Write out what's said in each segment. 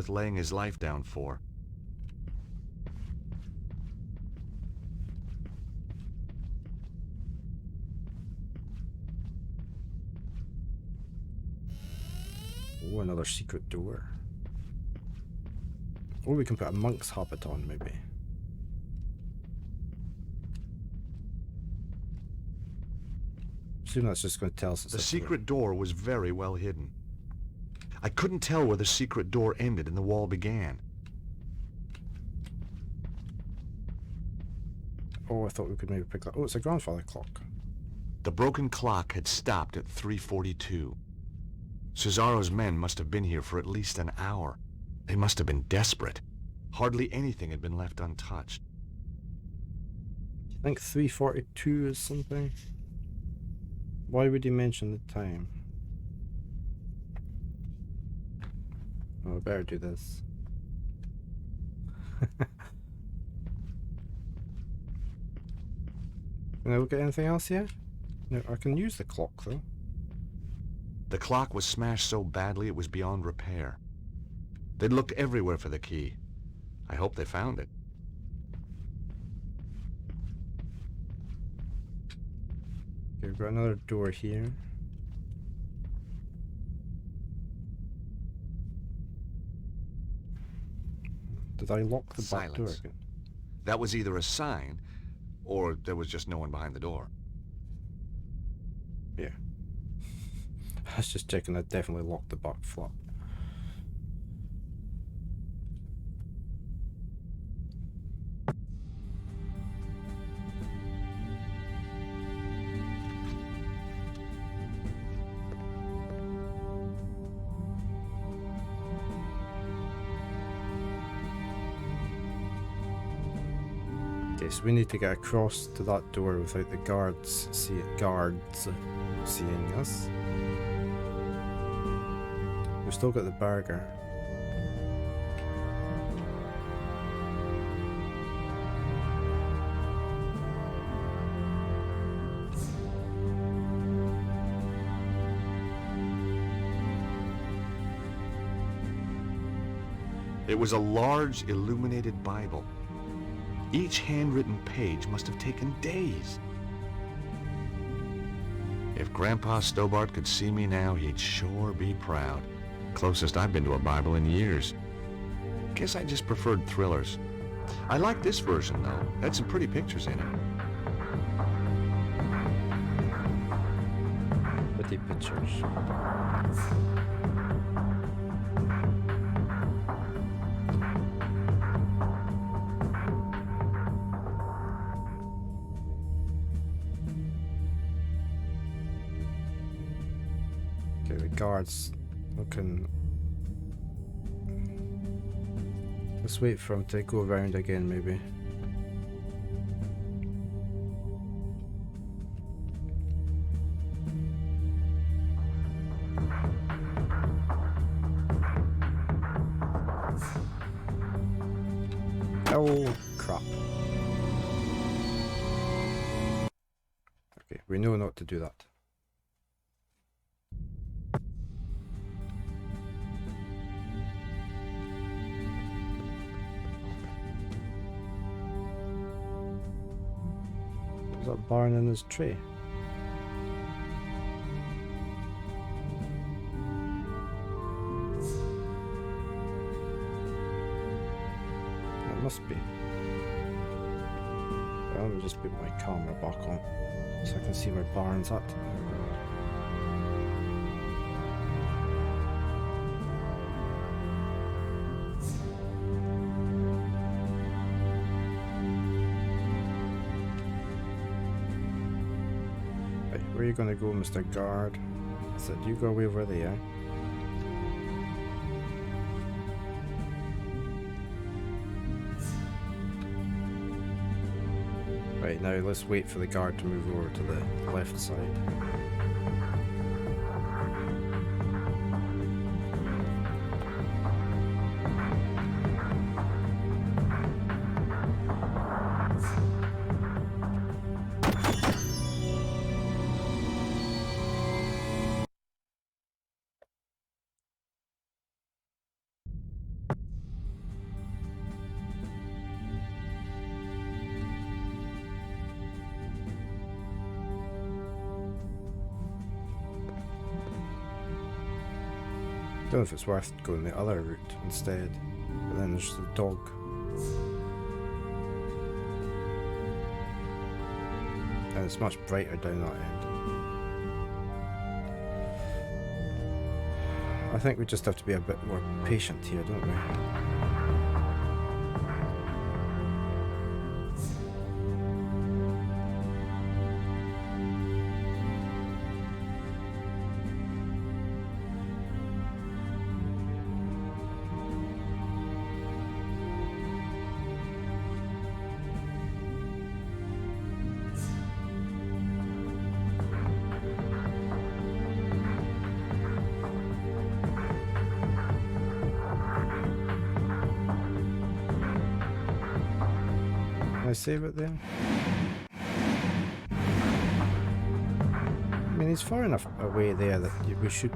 worth laying his life down for. Oh, another secret door. Or we can put a monk's habit on, maybe. Assume that's just going to tell us it's The a secret door was very well hidden. I couldn't tell where the secret door ended and the wall began. Oh, I thought we could maybe pick that. Oh, it's a grandfather clock. The broken clock had stopped at 3:42. Cesaro's men must have been here for at least an hour. They must have been desperate. Hardly anything had been left untouched. Do you think 3:42 is something? Why would he mention the time? Oh, I better do this. Can I look at anything else here? No, I can use the clock though. The clock was smashed so badly it was beyond repair. They'd looked everywhere for the key. I hope they found it. Okay, we've got another door here. Did I lock the back door Silence. again? That was either a sign, or there was just no one behind the door. Yeah. I was just checking, I definitely locked the back flap. Okay, so we need to get across to that door without the guards seeing us. We've still got the burger. It was a large, illuminated Bible. Each handwritten page must have taken days. If Grandpa Stobart could see me now, he'd sure be proud. Closest I've been to a Bible in years. Guess I just preferred thrillers. I like this version, though. Had some pretty pictures in it. Pretty pictures. Okay, the guards looking. Let's wait for him to go around again, maybe. Oh, crap. Okay, we know not to do that. Is that barn in his tray? It must be. Well, let me just put my camera back on so I can see where barn's at. Where are you gonna go, Mr. Guard? I said you go over there. Right, now let's wait for the guard to move over to the left side. don't know if it's worth going the other route instead. But then there's the dog. And it's much brighter down that end. I think we just have to be a bit more patient here, don't we? Can I save it there? I mean, he's far enough away there that we should...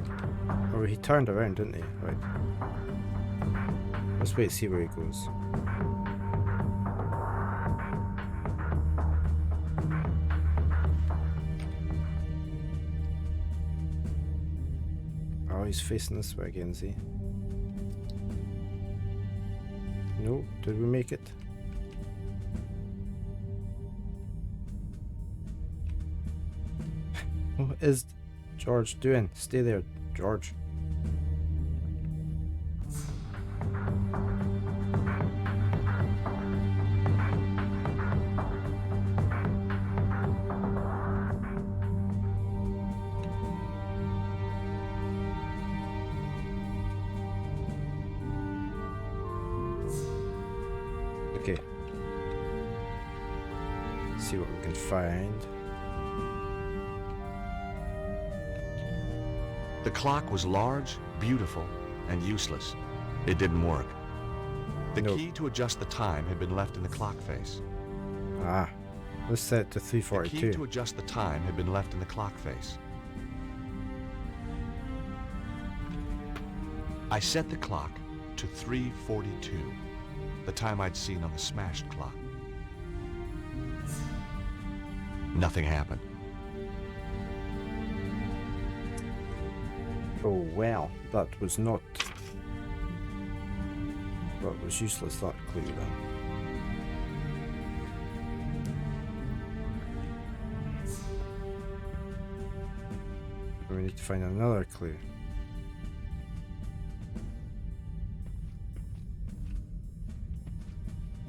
Or he turned around, didn't he? Right. Let's wait to see where he goes. Oh, he's facing this way again, is he? No, did we make it? What is George doing? Stay there, George. Okay. See what we can find. The clock was large, beautiful, and useless. It didn't work. The Nope. key to adjust the time had been left in the clock face. Ah, let's set it to The key 3:42. to adjust the time had been left in the clock face. I set the clock to 3:42, the time I'd seen on the smashed clock. Nothing happened. Oh well, that was not... That was useless, that clue then. We need to find another clue.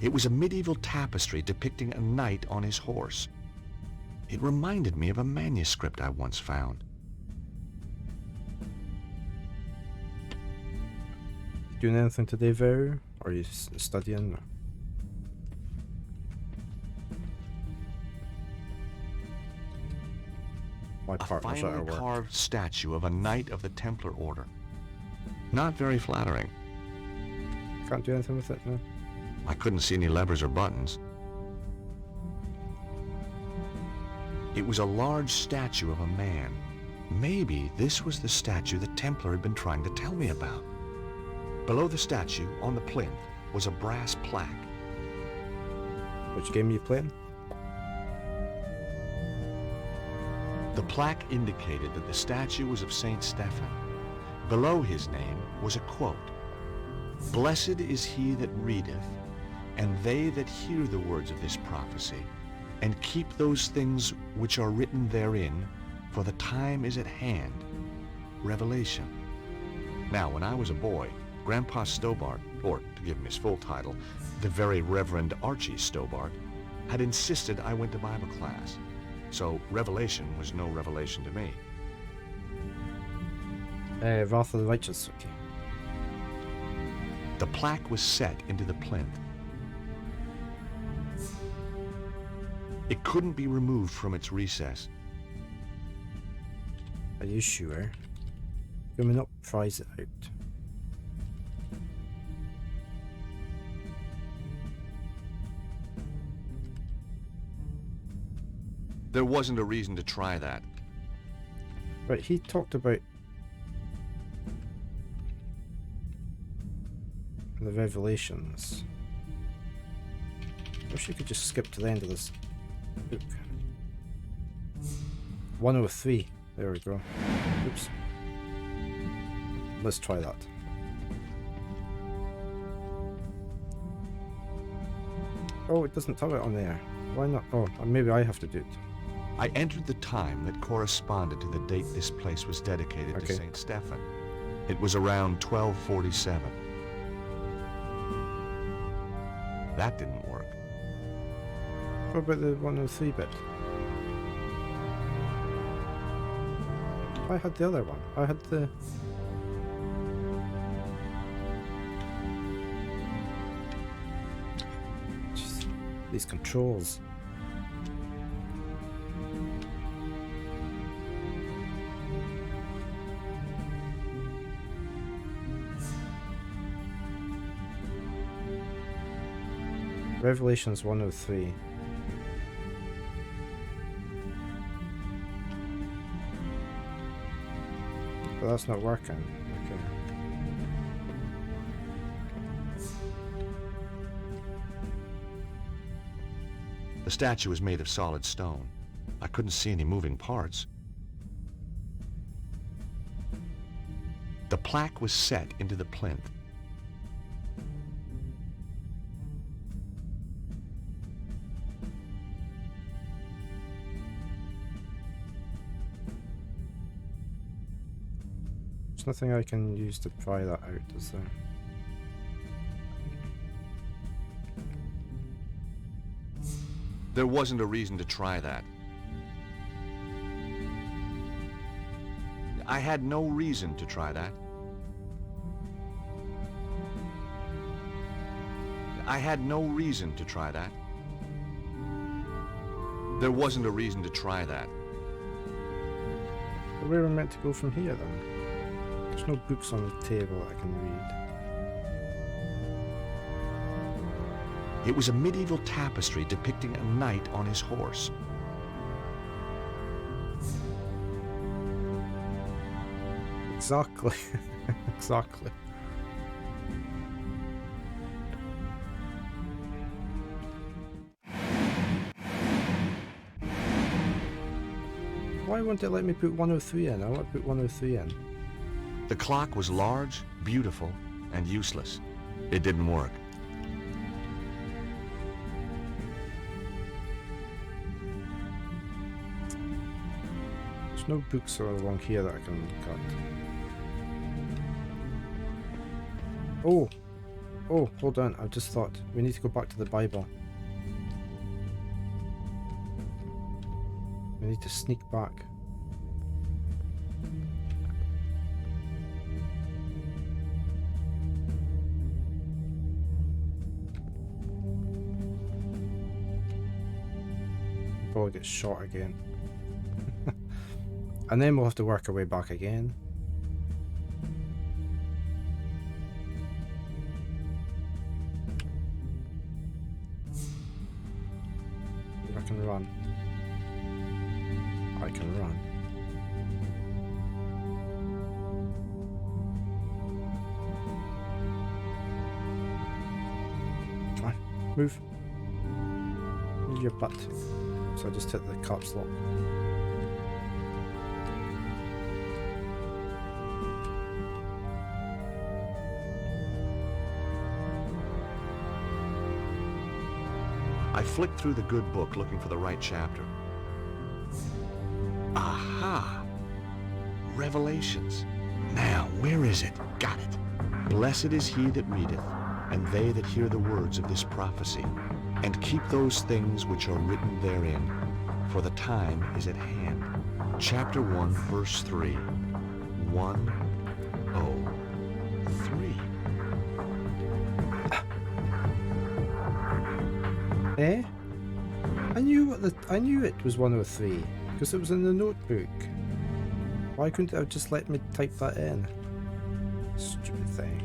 It was a medieval tapestry depicting a knight on his horse. It reminded me of a manuscript I once found. Doing anything today, Veru? Or are you studying? My A partner's at her finely work. carved statue of a knight of the Templar Order. Not very flattering. Can't do anything with it now. I couldn't see any levers or buttons. It was a large statue of a man. Maybe this was the statue the Templar had been trying to tell me about. Below the statue, on the plinth, was a brass plaque. Which game are you playing? The plaque indicated that the statue was of Saint Stephen. Below his name was a quote. "Blessed is he that readeth, and they that hear the words of this prophecy, and keep those things which are written therein, for the time is at hand." Revelation. Now, when I was a boy, Grandpa Stobart, or to give him his full title, the Very Reverend Archie Stobart, had insisted I went to Bible class. So Revelation was no revelation to me. Wrath of the Righteous, okay. The plaque was set into the plinth. It couldn't be removed from its recess. Are you sure? Can we not prize it out? There wasn't a reason to try that. Right, he talked about the Revelations. I wish you could just skip to the end of this book. 103. There we go. Oops. let's try that. Oh, it doesn't tell it on there. Why not? Oh, maybe I have to do it. I entered the time that corresponded to the date this place was dedicated to Okay. St. Stephen. It was around 1247. That didn't work. What about the 103 bit? I had the other one. I had the... Just these controls. Revelations 103. But that's not working. Okay. The statue was made of solid stone. I couldn't see any moving parts. The plaque was set into the plinth. There's nothing I can use to pry that out, is there? There wasn't a reason to try that. I had no reason to try that. I had no reason to try that. There wasn't a reason to try that. But where are we meant to go from here then? There's no books on the table I can read. It was a medieval tapestry depicting a knight on his horse. Exactly. Exactly. Why won't it let me put 103 in? I want to put 103 in. The clock was large, beautiful, and useless. It didn't work. There's no books along here that I can cut. Oh! Oh, hold on. I just thought we need to go back to the Bible. We need to sneak back. Probably get shot again. And then we'll have to work our way back again. I can run. I can run. Come on, move. Move your butt. So I just hit the caps lock. I flicked through the good book looking for the right chapter. Aha! Revelations. Now, where is it? Got it. Blessed is he that readeth, and they that hear the words of this prophecy, and keep those things which are written therein, for the time is at hand. Chapter 1, verse 3. 103. Eh? I knew it was 103 because it was in the notebook. Why couldn't it have just let me type that in? Stupid thing.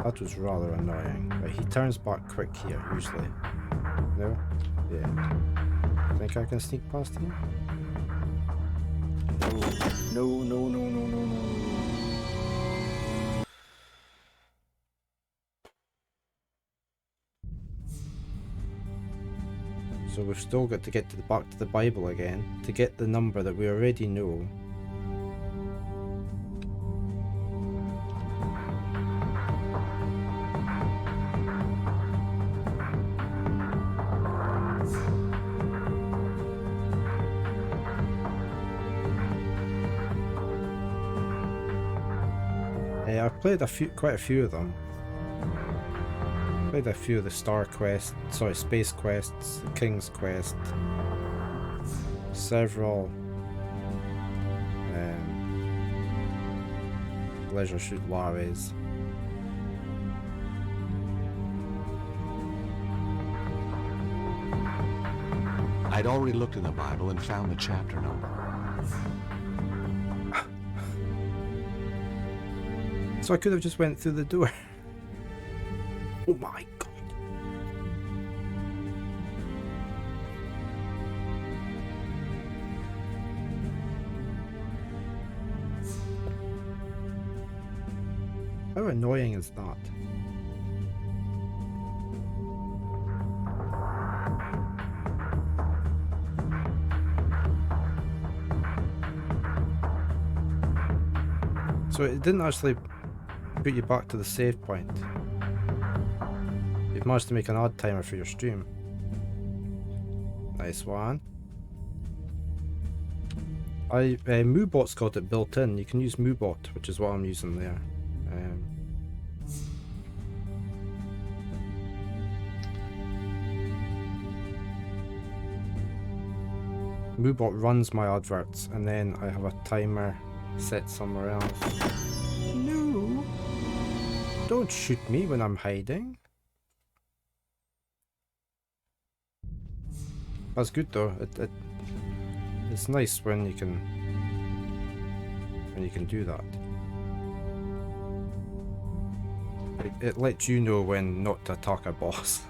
That was rather annoying. Right, he turns back quick here, usually. No? Yeah. Think I can sneak past him? No, no, no, no, no, no. So we've still got to get to back to the Bible again to get the number that we already know. I've played quite a few of them. Played a few of the Space Quests, the King's Quest, several Leisure Suit Larrys. I'd already looked in the Bible and found the chapter number. So I could have just went through the door. Oh my god. How annoying is that? So it didn't actually put you back to the save point. You've managed to make an odd timer for your stream. Nice one. Moobot's got it built in. You can use Moobot, which is what I'm using there. Moobot runs my adverts, and then I have a timer set somewhere else. No! Don't shoot me when I'm hiding. That's good though. It's nice when you can do that. It lets you know when not to attack a boss.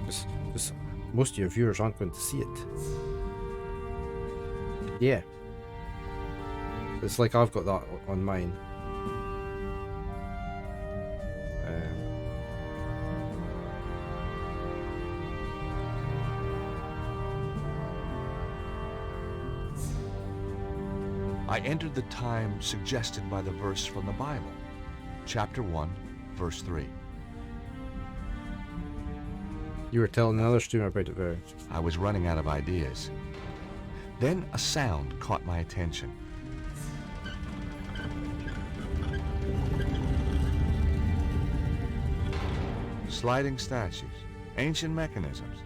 Because most of your viewers aren't going to see it. Yeah. It's like I've got that on mine. I entered the time suggested by the verse from the Bible, chapter 1, verse 3. You were telling another streamer about it, Barry. I was running out of ideas. Then a sound caught my attention. Sliding statues, ancient mechanisms.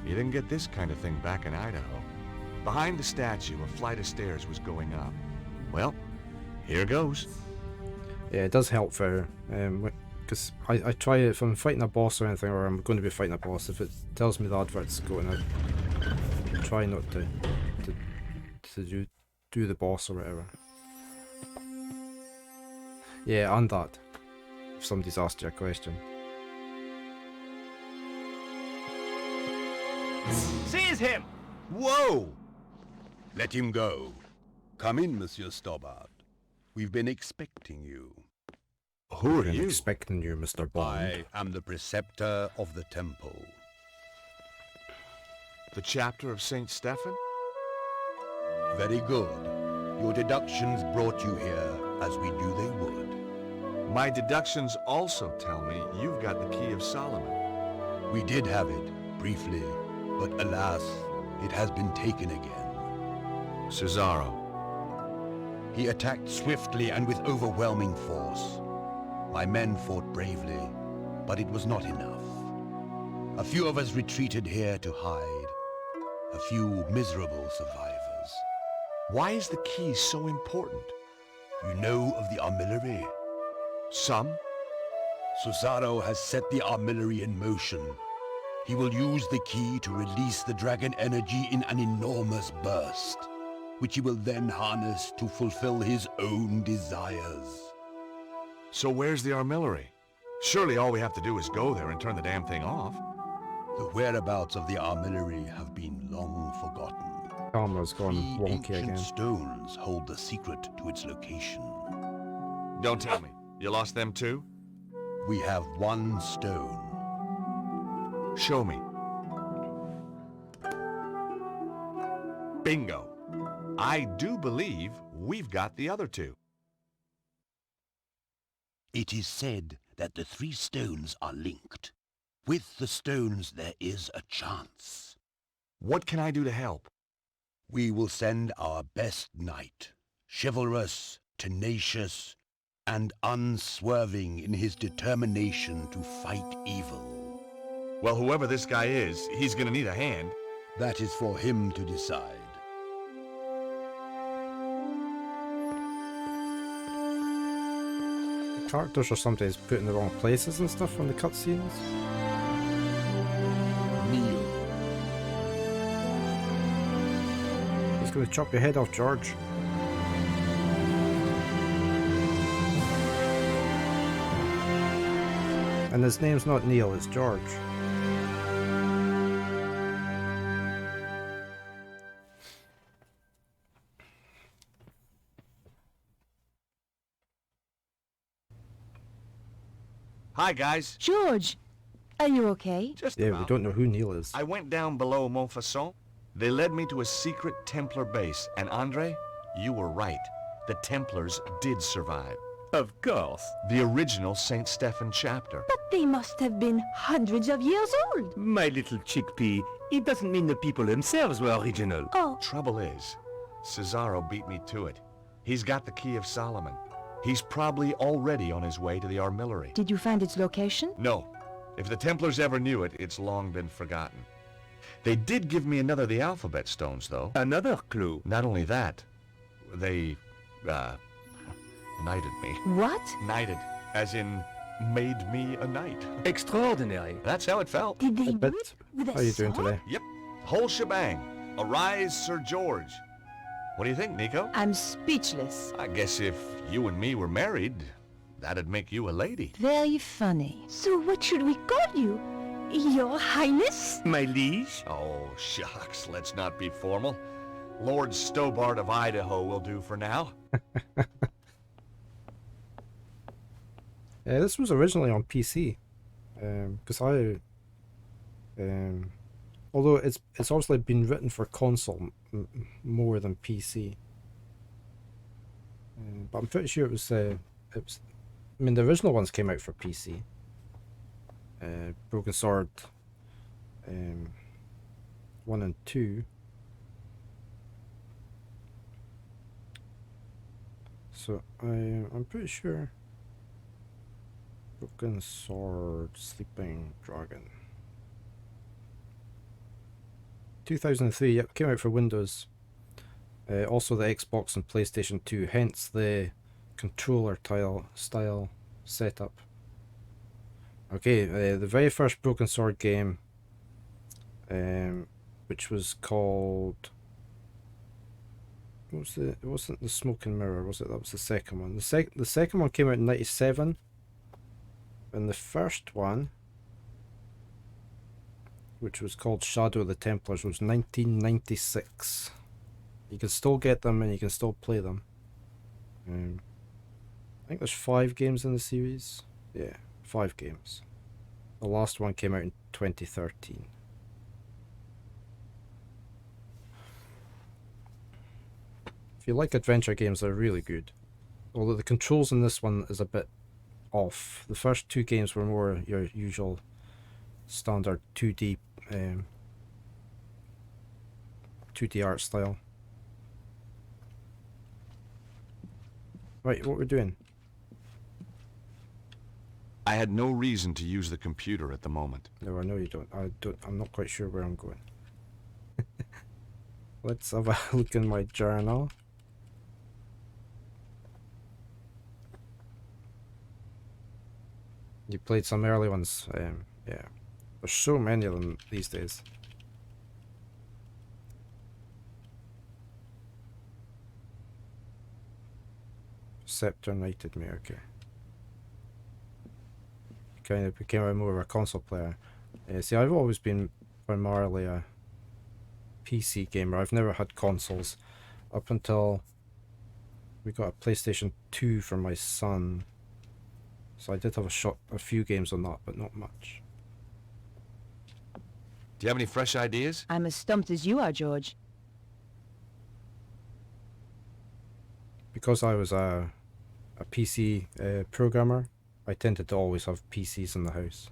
You didn't get this kind of thing back in Idaho. Behind the statue, a flight of stairs was going up. Well, here goes. Yeah, it does help for because I try if I'm fighting a boss or anything, or I'm going to be fighting a boss. If it tells me the advert's going out, I try not to do the boss or whatever. Yeah, and that. If somebody's asked you a question. Seize him! Whoa! Let him go. Come in, Monsieur Stobart. We've been expecting you. Who are I'm you? expecting you, Mr. Bond. I am the preceptor of the temple. The chapter of St. Stephen? Very good. Your deductions brought you here, as we knew they would. My deductions also tell me you've got the Key of Solomon. We did have it, briefly, but alas, it has been taken again. Cesaro. He attacked swiftly and with overwhelming force. My men fought bravely, but it was not enough. A few of us retreated here to hide. A few miserable survivors. Why is the key so important? You know of the armillary? Some? Cesaro has set the armillary in motion. He will use the key to release the dragon energy in an enormous burst, which he will then harness to fulfill his own desires. So where's the armillary? Surely all we have to do is go there and turn the damn thing off. The whereabouts of the armillary have been long forgotten. Camera's gone 3 wonky ancient again. stones hold the secret to its location. Don't tell me. You lost them too? We have 1 stone. Show me. Bingo. I do believe we've got the other 2. It is said that the 3 stones are linked. With the stones there is a chance. What can I do to help? We will send our best knight, chivalrous, tenacious, and unswerving in his determination to fight evil. Well, whoever this guy is, he's gonna need a hand. That is for him to decide. Characters or somebody's put in the wrong places and stuff on the cutscenes. Kneel. He's gonna chop your head off, George. And his name's not Neil, it's George. Hi, guys. George, are you okay? Just Yeah, about. we don't know who Neil is. I went down below Montfaucon. They led me to a secret Templar base. And Andre, you were right. The Templars did survive. Of course. The original St. Stephen chapter. But they must have been hundreds of years old. My little chickpea, it doesn't mean the people themselves were original. Oh, Trouble is, Cesaro beat me to it. He's got the Key of Solomon. He's probably already on his way to the armillary. did you find its location? No. If the Templars ever knew it, it's long been forgotten. They did give me another of the alphabet stones, though. Another clue. Not only that, they, knighted me. What? Knighted, as in made me a knight. Extraordinary. That's how it felt. Did they A do bit. it with a How are you doing sword? today? Yep, whole shebang. Arise, Sir George. What do you think, Nico? I'm speechless. I guess if you and me were married, that'd make you a lady. Very funny. So what should we call you? Your Highness? My liege? Oh, shucks, let's not be formal. Lord Stobart of Idaho will do for now. Yeah, this was originally on PC. Because although it's obviously been written for console more than PC. But I'm pretty sure it was. I mean, the original ones came out for PC. Broken Sword 1 and 2. So I'm pretty sure. Broken Sword, Sleeping Dragon. 2003, yep, came out for Windows. Also the Xbox and PlayStation 2, hence the controller style setup. Okay, the very first Broken Sword game, which was called... It wasn't the Smoke and Mirror, was it? That was the second one. The second one came out in 97. And the first one, which was called Shadow of the Templars, was 1996. You can still get them and you can still play them. I think there's 5 games in the series. Yeah, 5 games. The last one came out in 2013. If you like adventure games, they're really good. Although the controls in this one is a bit off. The first 2 games were more your usual standard 2D 2D art style. Right, what we're doing? I had no reason to use the computer at the moment. No, I know you don't. I'm not quite sure where I'm going. Let's have a look in my journal. You played some early ones, yeah. There's so many of them these days. Scepter Knighted me, okay. Kind of became more of a console player. See, I've always been primarily a PC gamer. I've never had consoles up until we got a PlayStation 2 for my son. So I did have a few games on that, but not much. Do you have any fresh ideas? I'm as stumped as you are, George. Because I was a PC programmer, I tended to always have PCs in the house.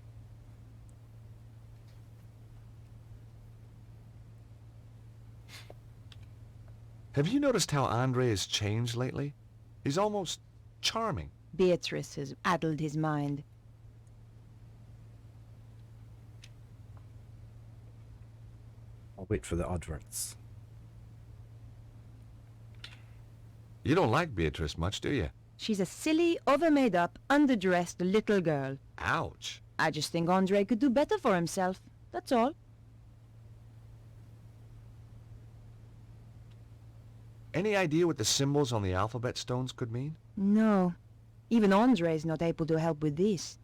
Have you noticed how Andre has changed lately? He's almost charming. Beatrice has addled his mind. I'll wait for the adverts. You don't like Beatrice much, do you? She's a silly, over-made-up, underdressed little girl. Ouch. I just think Andre could do better for himself. That's all. Any idea what the symbols on the alphabet stones could mean? No. Even Andre's not able to help with this.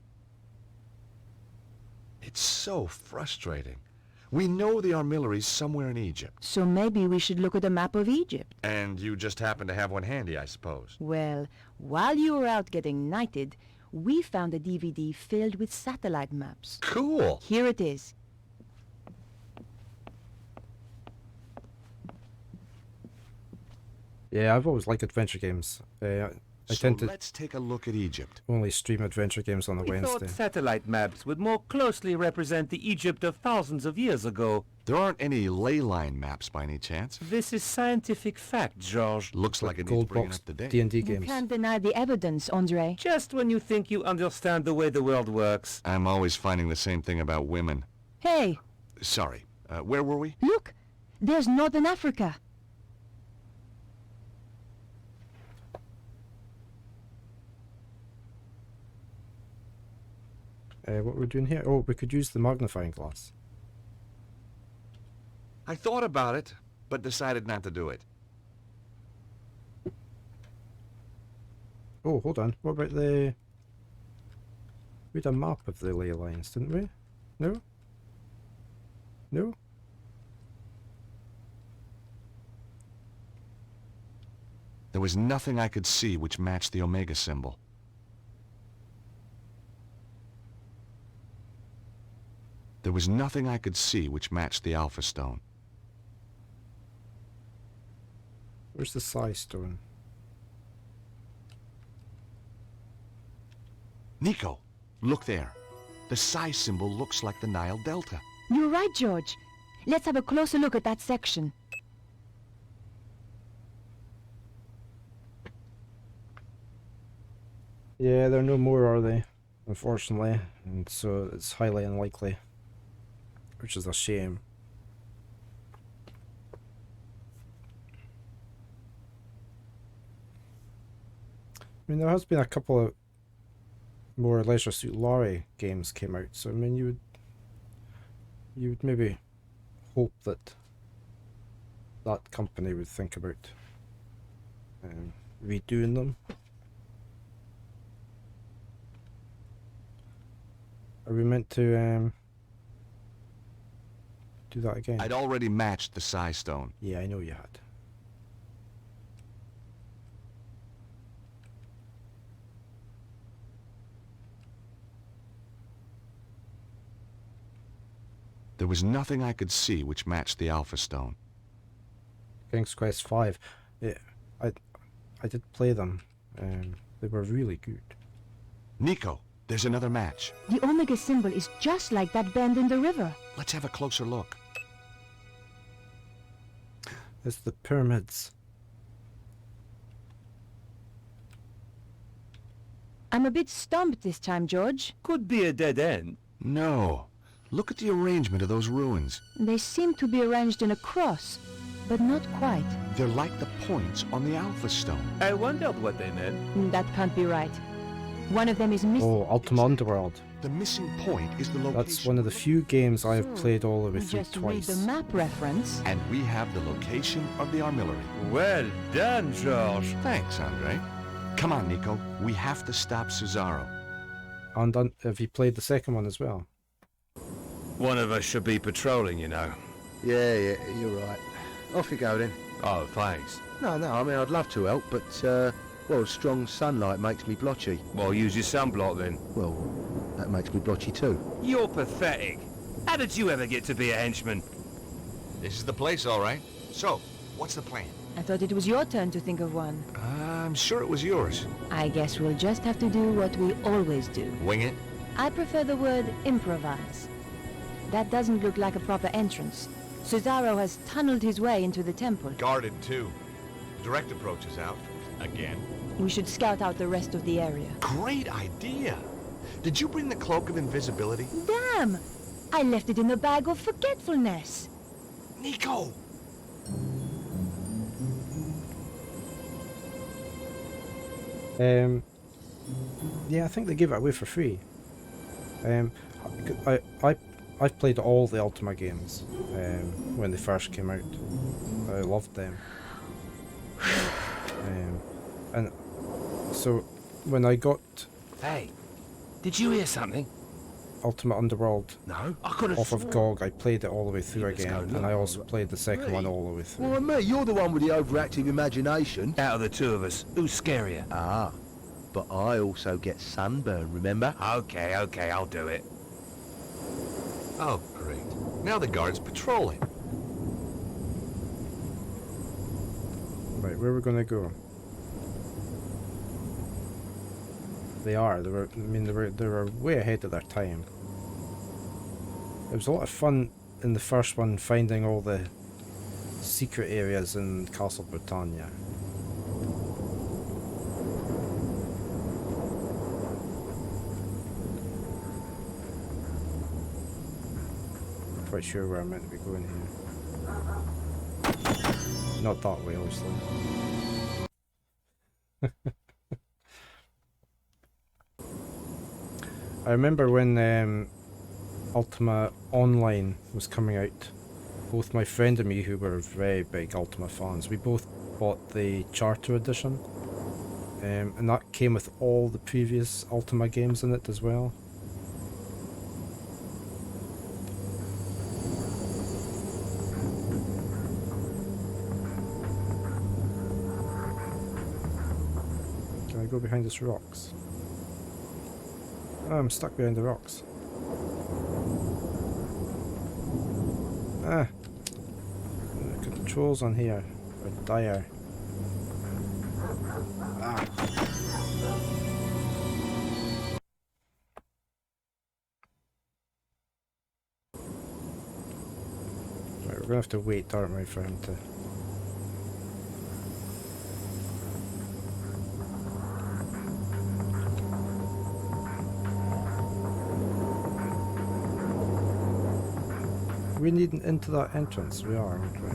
It's so frustrating. We know the armillery's somewhere in Egypt. So maybe we should look at a map of Egypt. And you just happen to have one handy, I suppose. Well, while you were out getting knighted, we found a DVD filled with satellite maps. Cool. Here it is. Yeah, I've always liked adventure games. I So tend to let's take a look at Egypt. only stream adventure games on a We thought Wednesday. satellite maps would more closely represent the Egypt of thousands of years ago. There aren't any ley line maps by any chance. This is scientific fact, George. Looks like it needs Gold bringing box up to date. D&D You games. can't deny the evidence, Andre. Just when you think you understand the way the world works. I'm always finding the same thing about women. Hey, Sorry, where were we? look! There's Northern Africa. What we're doing here? Oh, we could use the magnifying glass. I thought about it, but decided not to do it. Oh, hold on. What about the... We had a map of the ley lines, didn't we? No? No? There was nothing I could see which matched the Omega symbol. There was nothing I could see which matched the Alpha Stone. Where's the Psi Stone? Nico, look there. The Psi symbol looks like the Nile Delta. You're right, George. Let's have a closer look at that section. Yeah, there are no more, are they? Unfortunately. And so it's highly unlikely. Which is a shame. I mean, there has been a couple of more Leisure Suit Larry games came out, so I mean, you would maybe hope that that company would think about redoing them. Are we meant to do that again? I'd already matched the Psi Stone. Yeah, I know you had. There was nothing I could see which matched the Alpha Stone. King's Quest V. Yeah, I did play them. They were really good. Nico, there's another match. The Omega symbol is just like that bend in the river. Let's have a closer look. It's the pyramids. I'm a bit stumped this time, George. Could be a dead end. No. Look at the arrangement of those ruins. They seem to be arranged in a cross, but not quite. They're like the points on the Alpha Stone. I wondered what they meant. That can't be right. One of them is missing. Oh, Ultima Underworld. The missing point is the location. That's one of the few games I have played all the way through Just read twice. the map reference. And we have the location of the armillary. Well done, George. Thanks, Andre. Come on, Nico. We have to stop Cesaro. And have you played the second one as well? One of us should be patrolling, you know. Yeah, you're right. Off you go then. Oh, thanks. No, I mean, I'd love to help, but, well, strong sunlight makes me blotchy. Well, use your sunblock then. Well, that makes me blotchy too. You're pathetic. How did you ever get to be a henchman? This is the place, all right. So, what's the plan? I thought it was your turn to think of one. I'm sure it was yours. I guess we'll just have to do what we always do. Wing it? I prefer the word improvise. That doesn't look like a proper entrance. Cesaro has tunneled his way into the temple. Guarded, too. Direct approach is out. Again. We should scout out the rest of the area. Great idea! Did you bring the Cloak of Invisibility? Damn! I left it in the bag of forgetfulness. Nico! Yeah, I think they gave it away for free. I've played all the Ultima games when they first came out. I loved them. And so when I got Hey, did you hear something? Ultimate Underworld No? I could have off of GOG, I played it all the way through Let's again, go and I look. also played the second one all the way through. Well, me, you're the one with the overactive imagination. Out of the two of us, who's scarier? Ah, but I also get sunburn, remember? Okay, I'll do it. Oh, great. Now the guard's patrolling. Right, where are we gonna go? They were way ahead of their time. It was a lot of fun in the first one finding all the secret areas in Castle Britannia. Not quite sure where I'm meant to be going here. Not that way, obviously. I remember when Ultima Online was coming out, both my friend and me, who were very big Ultima fans, we both bought the Charter Edition, and that came with all the previous Ultima games in it as well. Can I go behind these rocks? Oh, I'm stuck behind the rocks. Ah! The controls on here are dire. Ah! Right, we're gonna have to wait, aren't we, for him to... We need into that entrance. We are, aren't we?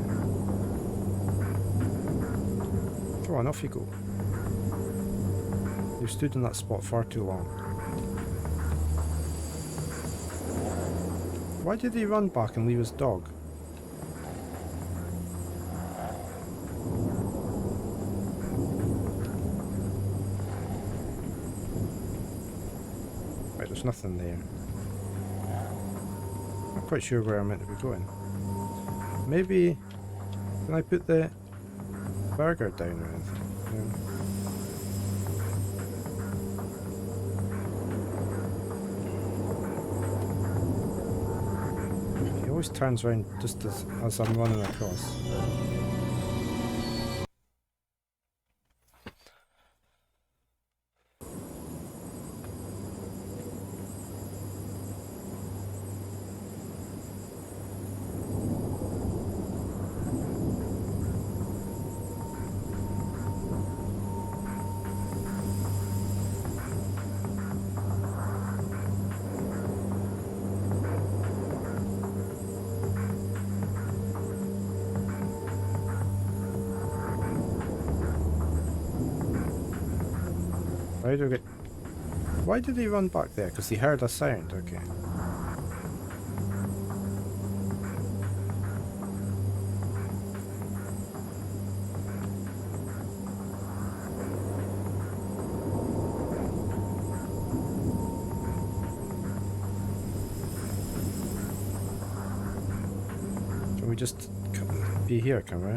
Come on, off you go. You've stood in that spot far too long. Why did he run back and leave his dog? Right, there's nothing there. Not quite sure where I'm meant to be going. Maybe... Can I put the burger down or anything? He always turns around just as I'm running across. Why did he run back there? Because he heard a sound, okay. we just be here, can we?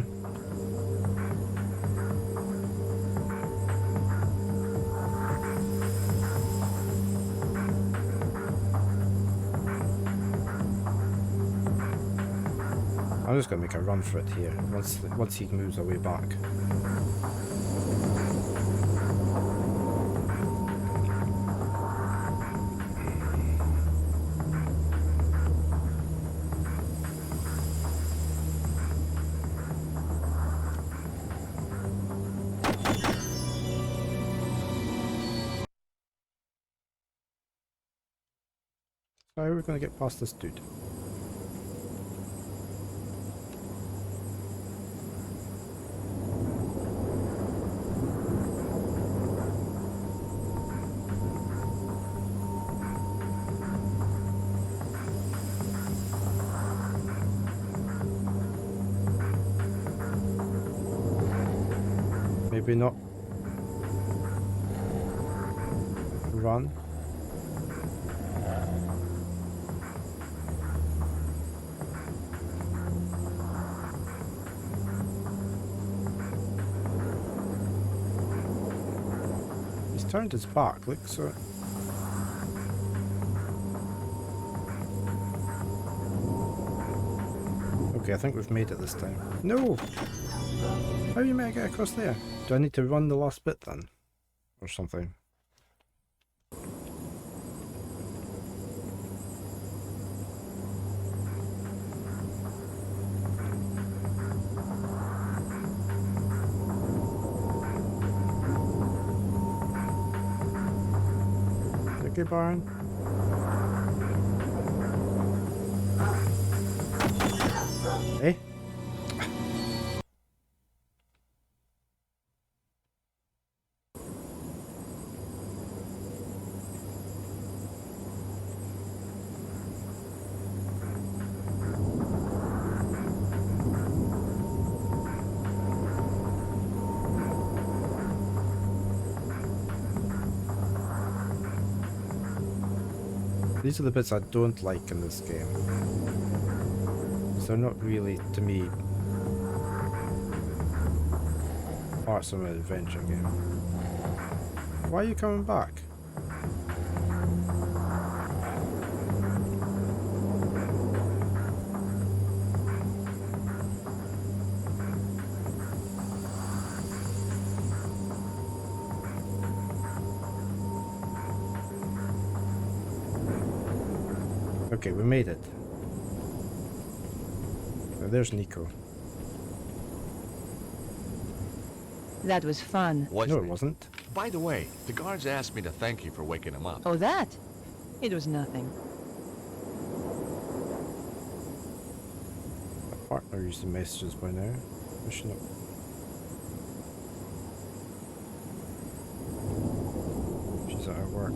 I'm just gonna make a run for it here once he moves away back. So how are we gonna get past this dude? Maybe not. Run. He's turned his back, look, so... Okay, I think we've made it this time. No! How are you meant to get across there? Do I need to run the last bit then? Or something? Okay, Baron. Eh? These are the bits I don't like in this game. So they're not really, to me, parts of an adventure game. Why are you coming back? Okay, we made it. So there's Nico. That was fun. Wasn't No, it wasn't. By the way, the guards asked me to thank you for waking him up. Oh, that? It was nothing. My partner used the messages by now. I should not. She's at her work.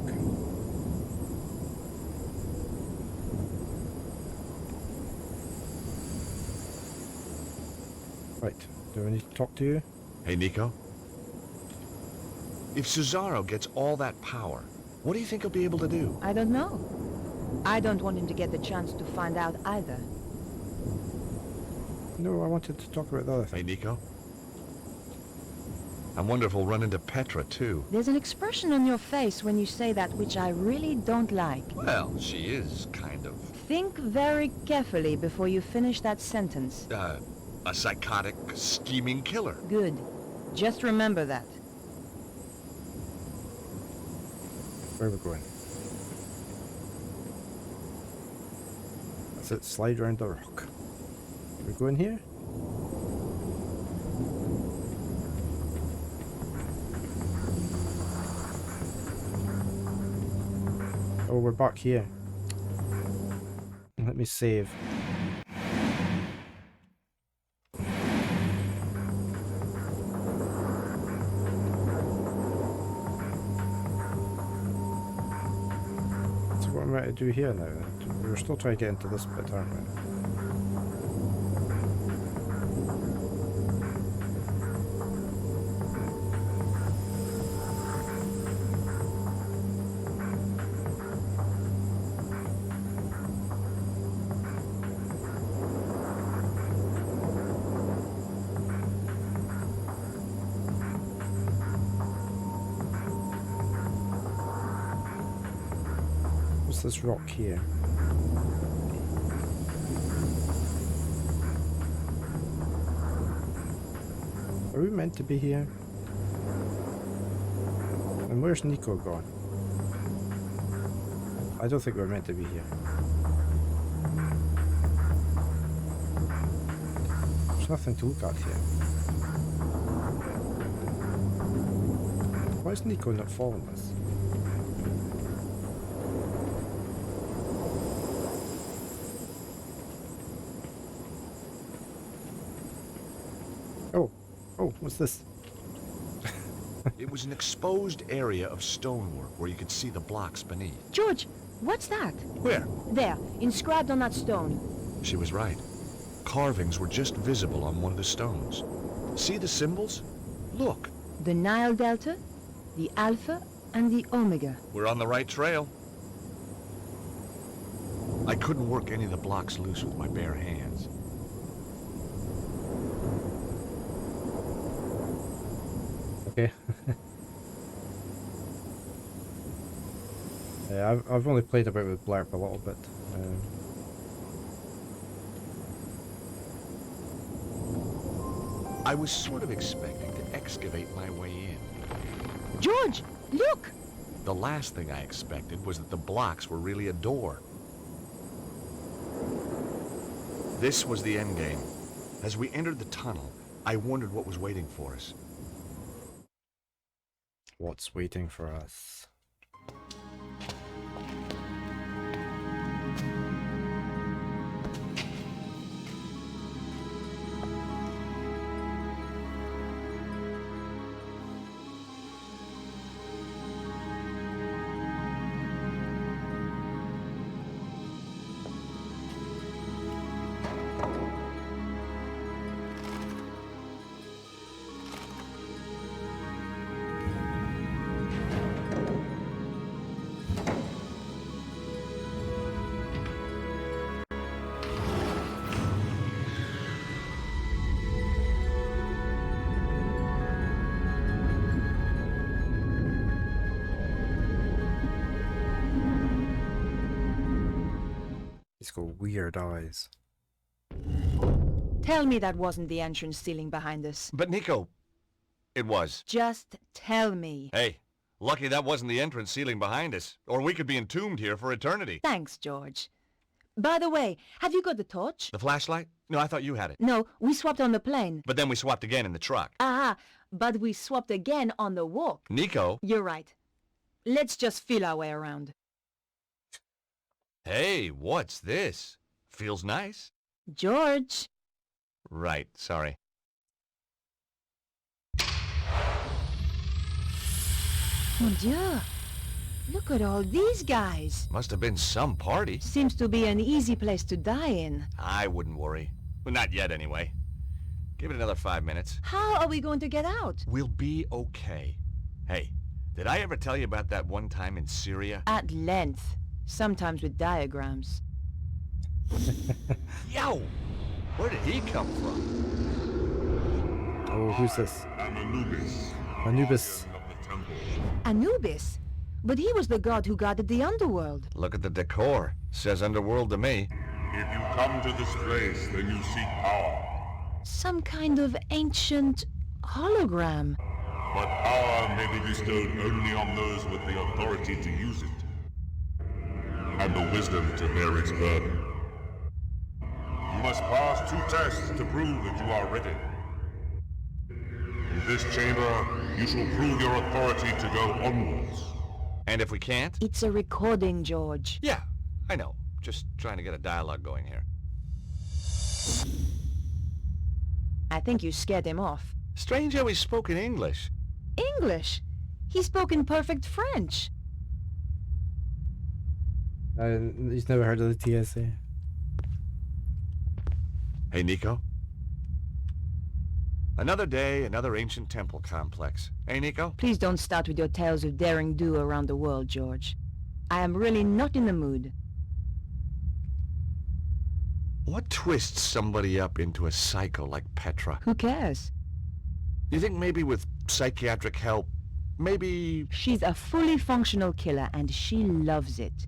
Right, do I need to talk to you? Hey, Nico. If Cesaro gets all that power, what do you think he'll be able to do? I don't know. I don't want him to get the chance to find out either. No, I wanted to talk about the other thing. Hey, Nico. I wonder if he'll run into Petra, too. There's an expression on your face when you say that which I really don't like. Well, she is kind of, Think very carefully before you finish that sentence. a psychotic, scheming killer. Good. Just remember that. Where are we going? That's it, slide around the rock. Are we going here? Oh, we're back here. Let me save. So what am I to do here now then? We're still trying to get into this bit, aren't we? What's this rock here? Are we meant to be here? And where's Nico gone? I don't think we're meant to be here. There's nothing to look at here. Why is Nico not following us? Oh, what's this? It was an exposed area of stonework where you could see the blocks beneath. George, what's that? Where? There, inscribed on that stone. She was right. Carvings were just visible on one of the stones. See the symbols? Look. The Nile Delta, the Alpha, and the Omega. We're on the right trail. I couldn't work any of the blocks loose with my bare hands. Okay. Yeah, I've only played about with Blarp a little bit. I was sort of expecting to excavate my way in. George, look! The last thing I expected was that the blocks were really a door. This was the end game. As we entered the tunnel, I wondered what was waiting for us. What's waiting for us? He's got weird eyes. Tell me that wasn't the entrance ceiling behind us. But Nico, it was. Just tell me. Hey, lucky that wasn't the entrance ceiling behind us, or we could be entombed here for eternity. Thanks, George. By the way, have you got the torch? The flashlight? No, I thought you had it. No, we swapped on the plane. But then we swapped again in the truck. Aha, but we swapped again on the walk. Nico? You're right. Let's just feel our way around. Hey, what's this? Feels nice. George. Right, sorry. Mon Dieu. Look at all these guys. Must have been some party. Seems to be an easy place to die in. I wouldn't worry. Well, not yet anyway. Give it another 5 minutes. How are we going to get out? We'll be okay. Hey, did I ever tell you about that one time in Syria? At length. Sometimes with diagrams. Yow! Where did he come from? Oh, who's this? I'm Anubis. Anubis. Of the temple. Anubis? But he was the god who guarded the underworld. Look at the decor. Says underworld to me. If you come to this place, then you seek power. Some kind of ancient hologram. But power may be bestowed only on those with the authority to use it. And the wisdom to bear its burden. You must pass 2 tests to prove that you are ready. In this chamber, you shall prove your authority to go onwards. And if we can't? It's a recording, George. Yeah, I know. Just trying to get a dialogue going here. I think you scared him off. Strange how he spoke in English. English? He spoke in perfect French. He's never heard of the TSA. Hey, Nico. Another day, another ancient temple complex. Hey, Nico? Please don't start with your tales of daring do around the world, George. I am really not in the mood. What twists somebody up into a psycho like Petra? Who cares? You think maybe with psychiatric help, maybe... She's a fully functional killer and she loves it.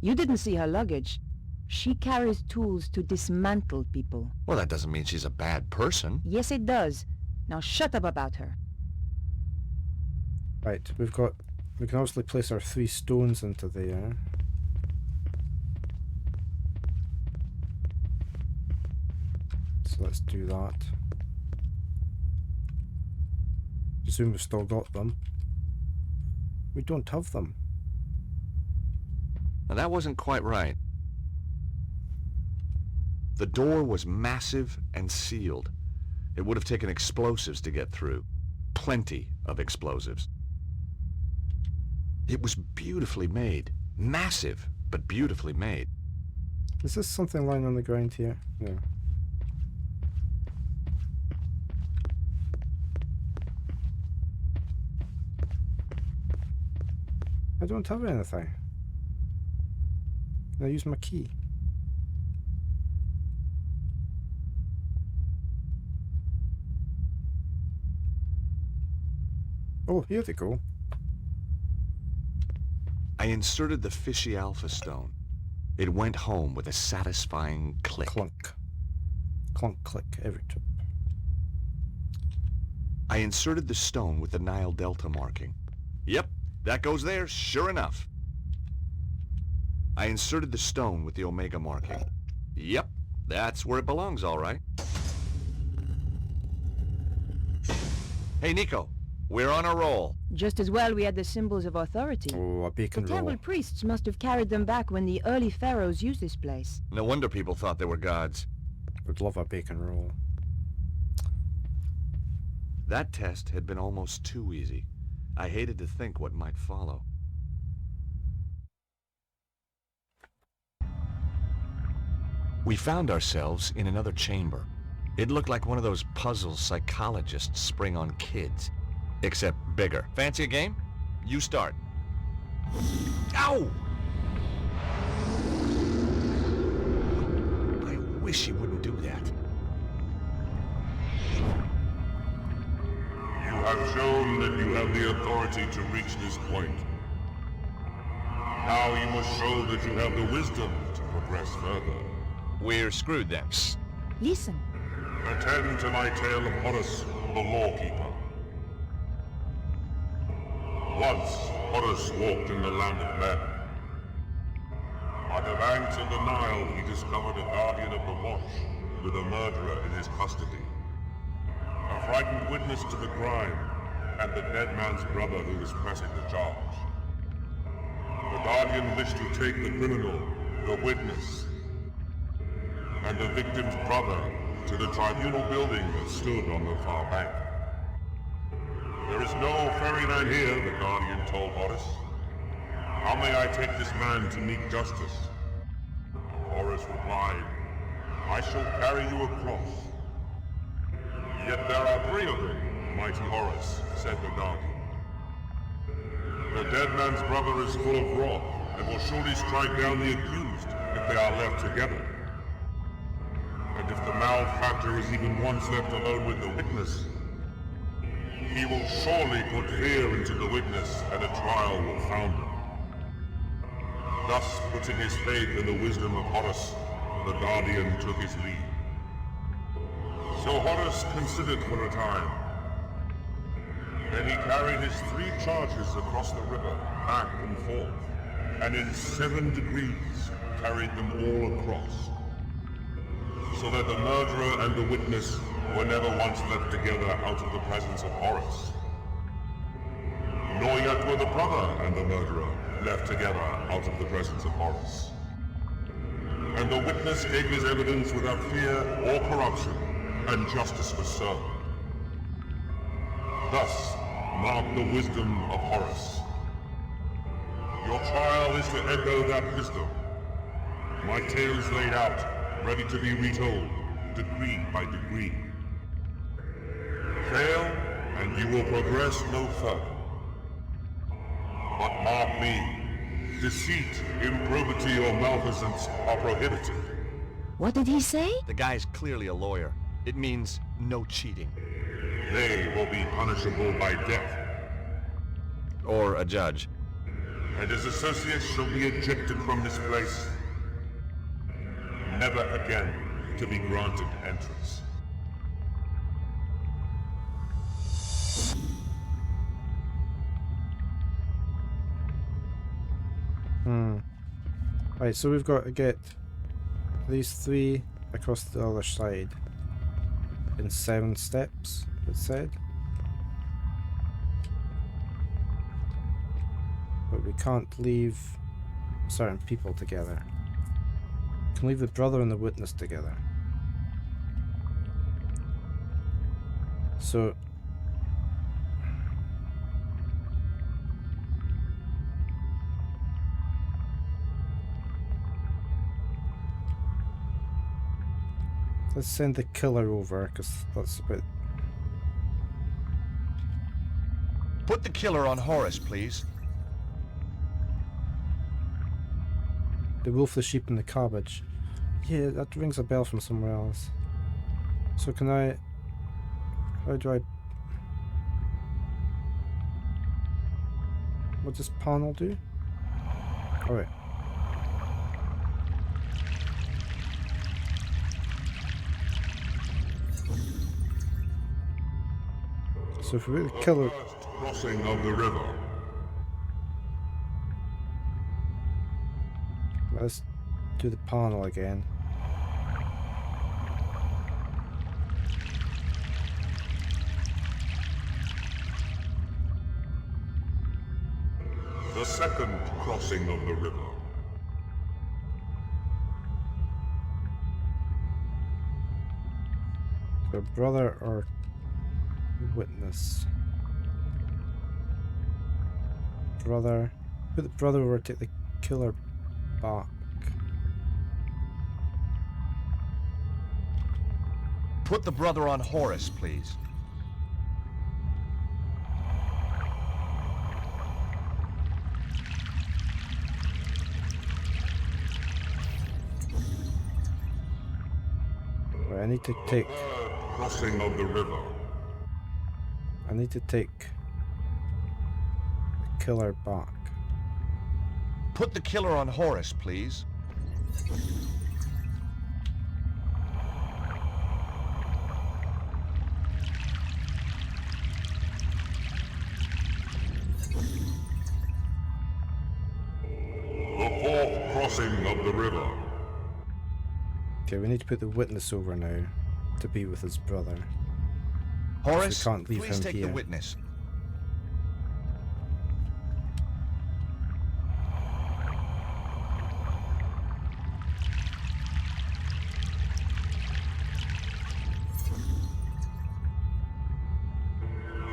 You didn't see her luggage. She carries tools to dismantle people. Well, that doesn't mean she's a bad person. Yes, it does. Now shut up about her. Right, we can obviously place our 3 stones into there. So let's do that. Presume we've still got them. We don't have them. Now, that wasn't quite right. The door was massive and sealed. It would have taken explosives to get through. Plenty of explosives. It was beautifully made. Massive, but beautifully made. Is this something lying on the ground here? No. I don't have anything. Can I use my key? Oh, here they go. I inserted the fishy alpha stone. It went home with a satisfying click. Clunk. Clunk, click, every trip. I inserted the stone with the Nile Delta marking. Yep, that goes there, sure enough. I inserted the stone with the Omega marking. Yep, that's where it belongs, all right. Hey, Nico, we're on a roll. Just as well we had the symbols of authority. Oh, a The bacon roll. temple priests must have carried them back when the early pharaohs used this place. No wonder people thought they were gods. Would love a bacon roll. That test had been almost too easy. I hated to think what might follow. We found ourselves in another chamber. It looked like one of those puzzles psychologists spring on kids. Except bigger. Fancy a game? You start. Ow! I wish he wouldn't do that. You have shown that you have the authority to reach this point. Now you must show that you have the wisdom to progress further. We're screwed then. Listen. Attend to my tale of Horus, the lawkeeper. Once, Horus walked in the land of men. By the banks of the Nile, he discovered a guardian of the watch with a murderer in his custody. A frightened witness to the crime, and the dead man's brother who was pressing the charge. The guardian wished to take the criminal, the witness, and the victim's brother to the tribunal building that stood on the far bank. There is no ferryman here, the guardian told Horus. How may I take this man to meet justice? Horus replied, I shall carry you across. Yet there are 3 of them, mighty Horus, said the guardian. The dead man's brother is full of wrath, and will surely strike down the accused if they are left together. And if the malefactor is even once left alone with the witness, he will surely put fear into the witness, and a trial will founder. Thus, putting his faith in the wisdom of Horus, the guardian took his leave. So Horus considered for a time. Then he carried his 3 charges across the river, back and forth, and in 7 degrees carried them all across, so that the murderer and the witness were never once left together out of the presence of Horus. Nor yet were the brother and the murderer left together out of the presence of Horus. And the witness gave his evidence without fear or corruption, and justice was served. Thus mark the wisdom of Horus. Your trial is to echo that wisdom. My tale is laid out, ready to be retold, degree by degree. Fail, and you will progress no further. But mark me, deceit, improbity, or malfeasance are prohibited. What did he say? The guy's clearly a lawyer. It means no cheating. They will be punishable by death. Or a judge. and his associates shall be ejected from this place, never again to be granted entrance. Right, so we've got to get these 3 across the other side in 7 steps, it said. But we can't leave certain people together. We can leave the brother and the witness together. So let's send the killer over, because that's a bit... Put the killer on Horus, please. The wolf, the sheep, and the cabbage. Yeah, that rings a bell from somewhere else. So can I... How do I... What does panel do? Alright. So if we kill her... First crossing of the river. Let's do the panel again. The second crossing of the river. So brother or witness. Brother. Put the brother over, take the killer back. Put the brother on Horus, please. Right, I need to take... Third crossing of the river. I need to take the killer back. Put the killer on Horus, please. The fourth crossing of the river. Okay, we need to put the witness over now to be with his brother. Horus, we can't leave please him take here. the witness.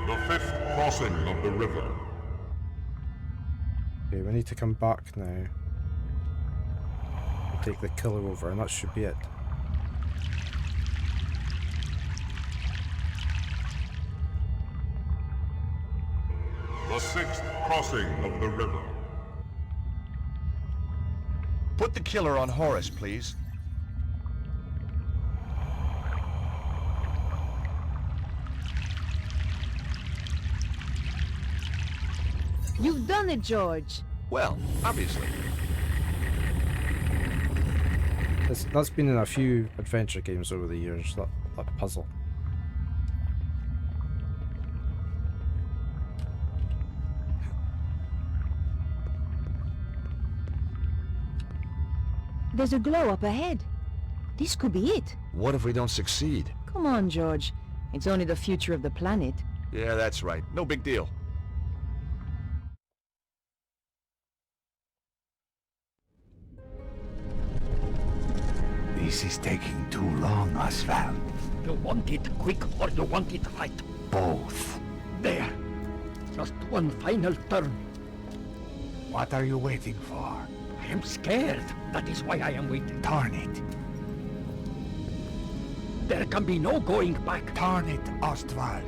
The fifth crossing of the river. Okay, we need to come back now and take the killer over, and that should be it. The sixth crossing of the river. Put the killer on Horus, please. You've done it, George. Well, obviously. That's been in a few adventure games over the years, that puzzle. There's a glow up ahead. This could be it. What if we don't succeed? Come on, George. It's only the future of the planet. Yeah, that's right. No big deal. This is taking too long, Oswald. You want it quick or you want it right? Both. There. Just one final turn. What are you waiting for? I am scared. That is why I am waiting. Turn it. There can be no going back. Turn it, Ostwald.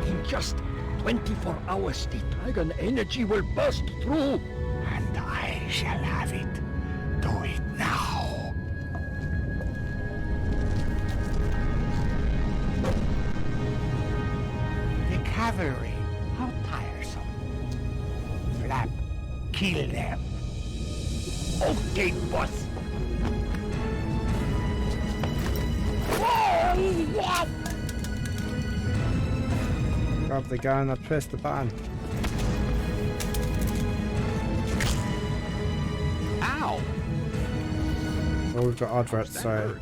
In just 24 hours, the dragon energy will burst through. And I shall have it. Do it now. cavalry. How tiresome. Flap, kill them. Okay, boss. Grab the gun, I press the button. Ow! Oh, we've got adverts, That sorry. hurt.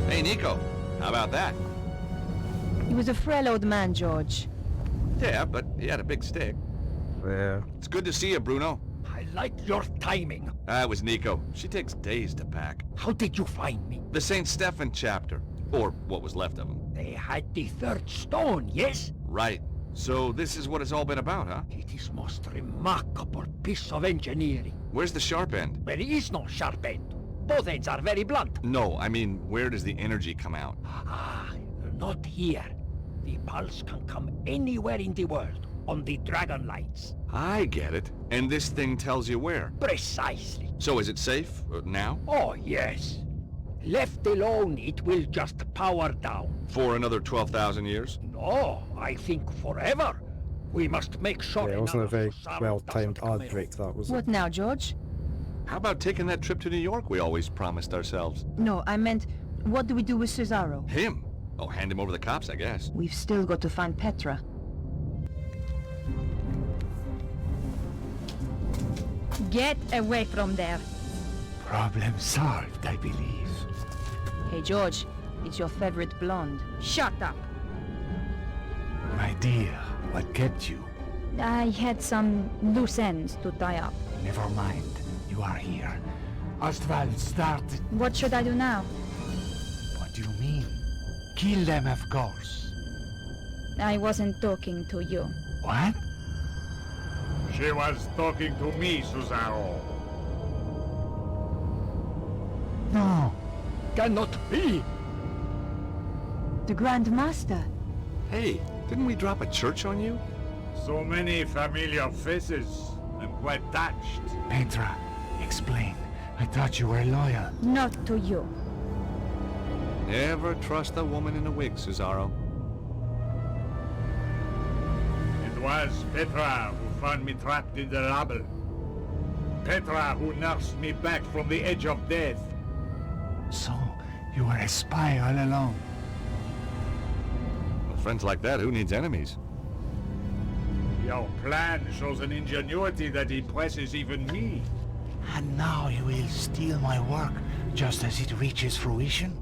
Hey, Nico. How about that? He was a frail old man, George. Yeah, but he had a big stick. Yeah. It's good to see you, Bruno. I like your timing. That was Nico. She takes days to pack. How did you find me? The St. Stephen chapter. Or what was left of him. They had the third stone, yes? Right. So this is what it's all been about, huh? It is most remarkable piece of engineering. Where's the sharp end? There is no sharp end. Both ends are very blunt. No, I mean, where does the energy come out? Ah, not here. The pulse can come anywhere in the world on the dragon lights. I get it. And this thing tells you where. Precisely. So is it safe? Now? Oh, yes. Left alone, it will just power down. For another 12,000 years? No, I think forever. We must make sure. Yeah, it wasn't a very Cesaro well-timed doesn't come ad break, that was it? What now, George? How about taking that trip to New York we always promised ourselves? No, I meant, what do we do with Cesaro? Him? Oh, hand him over the cops, I guess. We've still got to find Petra. Get away from there. Problem solved, I believe. Hey, George, it's your favorite blonde. Shut up. My dear, what kept you? I had some loose ends to tie up. Never mind. You are here. Ostwald started. What should I do now? What do you mean? Kill them, of course. I wasn't talking to you. What? She was talking to me, Cesaro. No. Cannot be. The Grand Master. Hey, didn't we drop a church on you? So many familiar faces. I'm quite touched. Petra, explain. I thought you were loyal. Not to you. Never trust a woman in a wig, Cesaro. It was Petra who found me trapped in the rubble. Petra who nursed me back from the edge of death. So, you were a spy all along. With friends like that, who needs enemies? Your plan shows an ingenuity that impresses even me. And now you will steal my work just as it reaches fruition?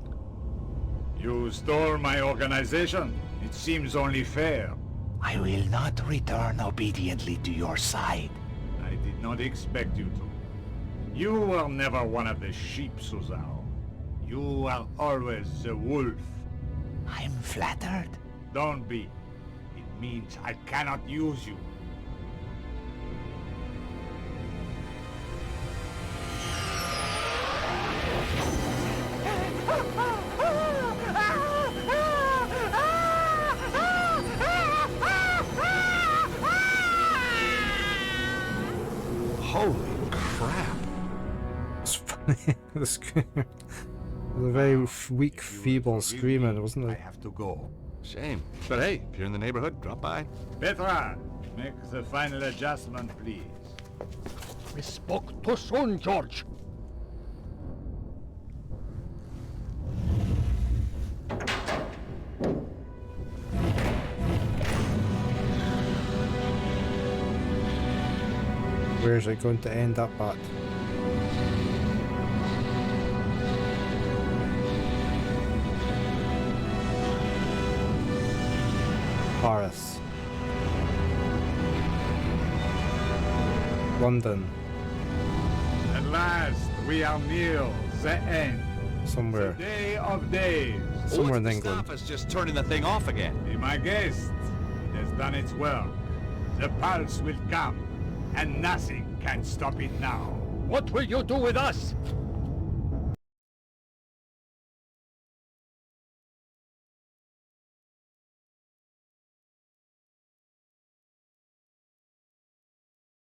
You stole my organization. It seems only fair. I will not return obediently to your side. I did not expect you to. You were never one of the sheep, Cesaro. You were always the wolf. I'm flattered. Don't be. It means I cannot use you. Holy crap. It's funny. The scream. It was a very weak, feeble screaming, wasn't I it? have to go. Shame. But hey, if you're in the neighborhood, drop by. Petra, make the final adjustment, please. We spoke too soon, George. Where is it going to end up at? Paris. London. At last, we are near the end. Somewhere. The day of days. Somewhere in What's to England. stop us just turning the thing off again? Be my guest. It has done its work. The pulse will come, and nothing can stop it now. What will you do with us?